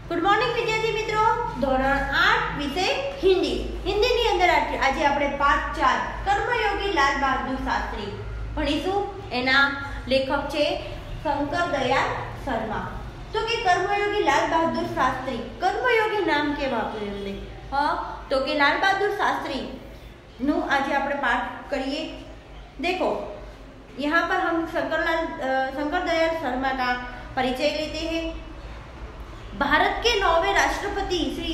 Good morning विद्यार्थी मित्रों, ધોરણ 8 વિષય હિન્દીની અંદર આજે આપણે પાઠ 4 કર્મયોગી લાલ બહાદુર શાસ્ત્રી ભણીશું। એના લેખક છે શંકર દયાળ શર્મા। તો કે કર્મયોગી લાલ બહાદુર શાસ્ત્રી, કર્મયોગી નામ કેમ આપ્યું એમને? તો કે લાલ બહાदुर शास्त्री નું આજે આપણે પાઠ करिए। देखो यहाँ पर हम शंकर दयाल शर्मा का परिचय लेते हैं। भारत के 9वें राष्ट्रपति श्री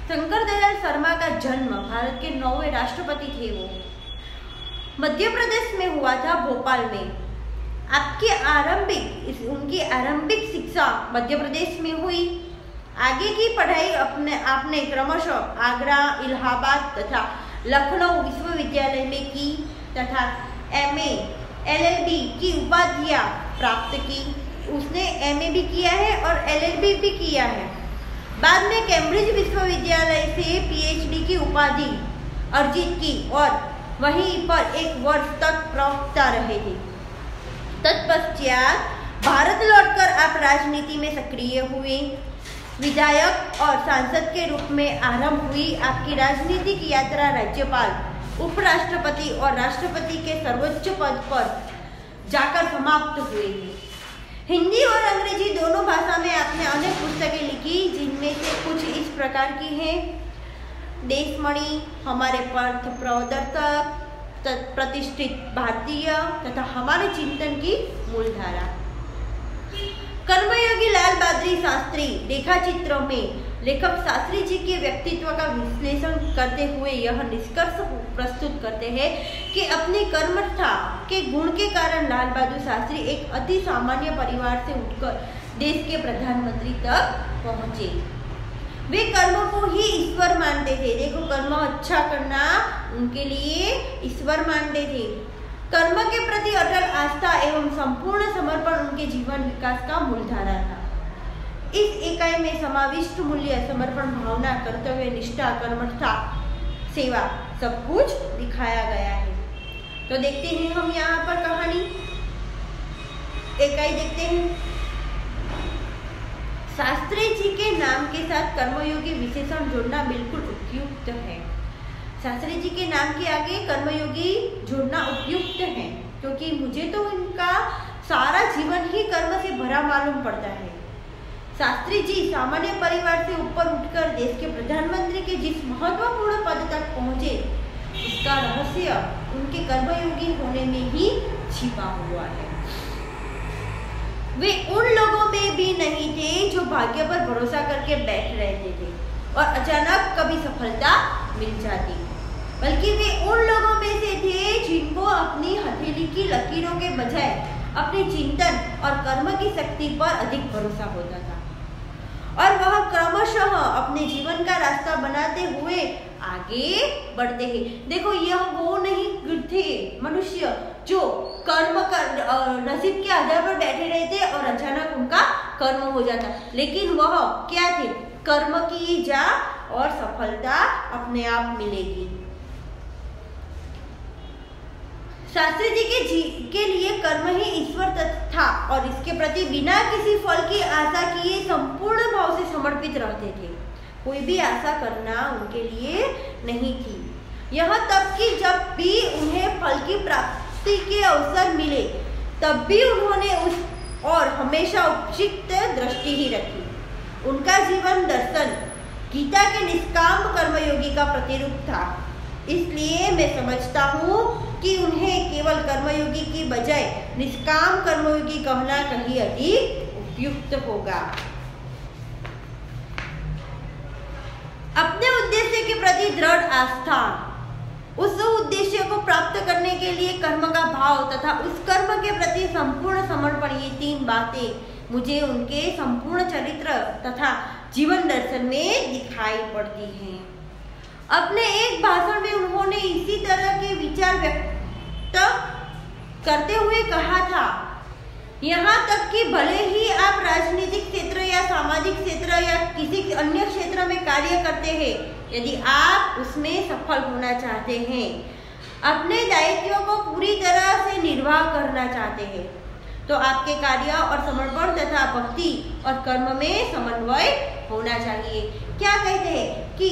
शंकर दयाल शर्मा का जन्म, भारत के 9वें राष्ट्रपति थे वो, मध्य प्रदेश में हुआ था, भोपाल में। उनकी आरंभिक शिक्षा मध्य प्रदेश में हुई। आगे की पढ़ाई आपने क्रमशः आगरा, इलाहाबाद तथा लखनऊ विश्वविद्यालय में की तथा MA LLB की उपाधियां प्राप्त की। उसने MA भी किया है और LLB भी किया है। बाद में कैम्ब्रिज विश्वविद्यालय से PhD की उपाधि अर्जित की और वहीं पर 1 वर्ष तक प्रवक्ता रहे थे। तत्पश्चात भारत लौटकर आप राजनीति में सक्रिय हुए। विधायक और सांसद के रूप में आरंभ हुई आपकी राजनीतिक यात्रा। राज्यपाल, उपराष्ट्रपति और राष्ट्रपति के सर्वोच्च पद पर जाकर समाप्त हुई। हिंदी और अंग्रेजी दोनों भाषा में आपने अनेक पुस्तकें लिखी, जिनमें से कुछ इस प्रकार की हैं: देशमणि, हमारे पथ प्रदर्शक, प्रतिष्ठित भारतीय तथा हमारे चिंतन की मूलधारा। कर्मयोगी लाल बहादुर शास्त्री रेखा चित्रों में लेखक शास्त्री जी के व्यक्तित्व का विश्लेषण करते हुए यह निष्कर्ष प्रस्तुत करते हैं कि अपनी कर्मठता के गुण के कारण लाल बहादुर शास्त्री एक अति सामान्य परिवार से उठकर देश के प्रधानमंत्री तक पहुंचे। वे कर्म को ही ईश्वर मानते थे। देखो, कर्म अच्छा करना उनके लिए ईश्वर मानते थे। कर्म के प्रति अटल आस्था एवं संपूर्ण समर्पण उनके जीवन विकास का मूलधारा था। इस इकाई में समाविष्ट मूल्य, समर्पण भावना, कर्तव्य निष्ठा, कर्मठता, सेवा सब कुछ दिखाया गया है। तो देखते हैं हम यहाँ पर कहानी इकाई देखते हैं। शास्त्री जी के नाम के साथ कर्मयोगी विशेषण जोड़ना बिल्कुल उपयुक्त है। शास्त्री जी के नाम के आगे कर्मयोगी जोड़ना उपयुक्त है, क्योंकि मुझे तो इनका सारा जीवन ही कर्म से भरा मालूम पड़ता है। शास्त्री जी सामान्य परिवार से ऊपर उठकर देश के प्रधानमंत्री के जिस महत्वपूर्ण पद तक पहुंचे, इसका रहस्य उनके कर्मयोगी होने में ही छिपा हुआ है। वे उन लोगों में भी नहीं थे जो भाग्य पर भरोसा करके बैठ रहते थे और अचानक कभी सफलता मिल जाती, बल्कि वे उन लोगों में से थे जिनको अपनी हथेली की लकीरों के बजाय अपने चिंतन और कर्म की शक्ति पर अधिक भरोसा होता था और वह क्रमशः अपने जीवन का रास्ता बनाते हुए आगे बढ़ते हैं। देखो, यह वो नहीं थे मनुष्य जो कर्म नसीब के आधार पर बैठे रहते और अचानक उनका कर्म हो जाता, लेकिन वह क्या थे? कर्म की जा और सफलता अपने आप मिलेगी। शास्त्री जी के लिए कर्म ही ईश्वर था और इसके प्रति बिना किसी फल की आशा किए संपूर्ण भाव से समर्पित रहते थे। कोई भी आशा करना उनके लिए नहीं थी। यह तब कि जब भी उन्हें फल की प्राप्ति के अवसर मिले, तब भी उन्होंने उस और हमेशा उपयुक्त दृष्टि ही रखी। उनका जीवन दर्शन गीता के निष्काम कर्मयोगी का प्रतिरूप था। इसलिए मैं समझता हूँ कि उन्हें केवल कर्मयोगी की बजाय निष्काम कर्मयोगी कहना कहीं अधिक उपयुक्त होगा। अपने उद्देश्य के प्रति दृढ़ आस्था, उस उद्देश्य को प्राप्त करने के लिए कर्म का भाव तथा उस कर्म के प्रति संपूर्ण समर्पण, ये 3 बातें मुझे उनके संपूर्ण चरित्र तथा जीवन दर्शन में दिखाई पड़ती हैं। अपने एक भाषण में उन्होंने इसी तरह के विचार व्यक्त करते हुए कहा था, यहाँ तक कि भले ही आप राजनीतिक क्षेत्र या सामाजिक क्षेत्र या किसी अन्य क्षेत्र में कार्य करते हैं, यदि आप उसमें सफल होना चाहते हैं, अपने दायित्व को पूरी तरह से निर्वाह करना चाहते हैं, तो आपके कार्य और समर्पण तथा भक्ति और कर्म में समन्वय होना चाहिए। क्या कहते हैं कि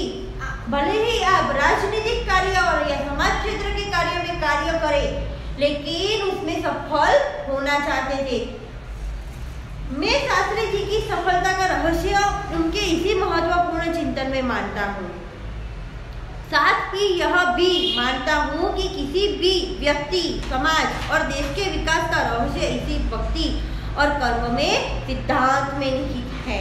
भले ही आप राजनीतिक कार्य और या समाज क्षेत्र के कार्य में कार्य करें, लेकिन उसमें सफल होना चाहते थे। मैं शास्त्री जी की सफलता का रहस्य उनके इसी महत्वपूर्ण चिंतन में मानता हूँ। साथ ही यह भी मानता हूँ कि किसी भी व्यक्ति, समाज और देश के विकास का रहस्य इसी भक्ति और कर्म में, सिद्धांत में निहित है।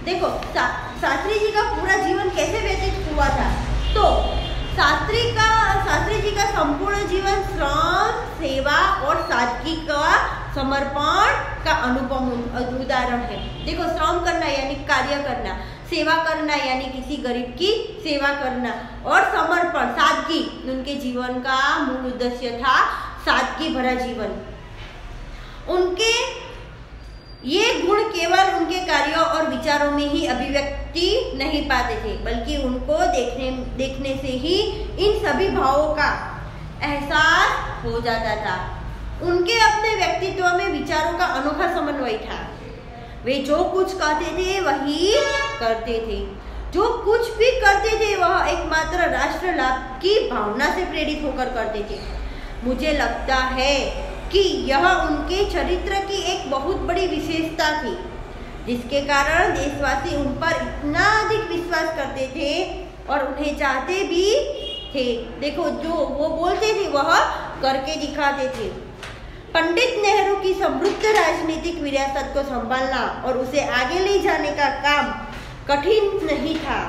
देखो शास्त्री जी का पूरा जीवन कैसे व्यतीत हुआ था, तो शास्त्री जी का संपूर्ण जीवन श्रम, सेवा और सादगी का समर्पण का अनुपम उदाहरण है। देखो श्रम करना यानी कार्य करना, सेवा करना यानी किसी गरीब की सेवा करना, और समर्पण, सादगी उनके जीवन का मूल उद्देश्य था, सादगी भरा जीवन। उनके ये गुण केवल उनके कार्यों और विचारों में ही अभिव्यक्ति नहीं पाते थे, बल्कि उनको देखने से ही इन सभी भावों का एहसास हो जाता था। उनके अपने व्यक्तित्व में विचारों का अनोखा समन्वय था। वे जो कुछ कहते थे वही करते थे, जो कुछ भी करते थे वह एकमात्र राष्ट्र लाभ की भावना से प्रेरित होकर करते थे। मुझे लगता है कि यह उनके चरित्र की एक बहुत बड़ी विशेषता थी, जिसके कारण देशवासी उन पर इतना अधिक विश्वास करते थे और उन्हें चाहते भी थे। देखो जो वो बोलते थे वह करके दिखाते थे। पंडित नेहरू की समृद्ध राजनीतिक विरासत को संभालना और उसे आगे ले जाने का काम कठिन नहीं था,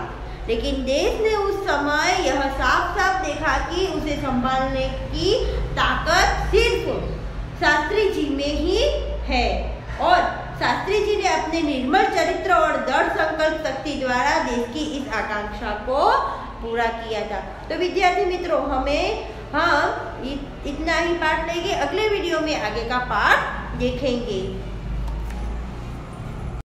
लेकिन देश ने उस समय यह साफ साफ देखा कि उसे संभालने की ताकत सिर्फ शास्त्री जी में ही है, और शास्त्री जी ने अपने निर्मल चरित्र और दृढ़ संकल्प शक्ति द्वारा देश की इस आकांक्षा को पूरा किया था। तो विद्यार्थी मित्रों, हम इतना ही पाठ लेंगे, अगले वीडियो में आगे का पाठ देखेंगे।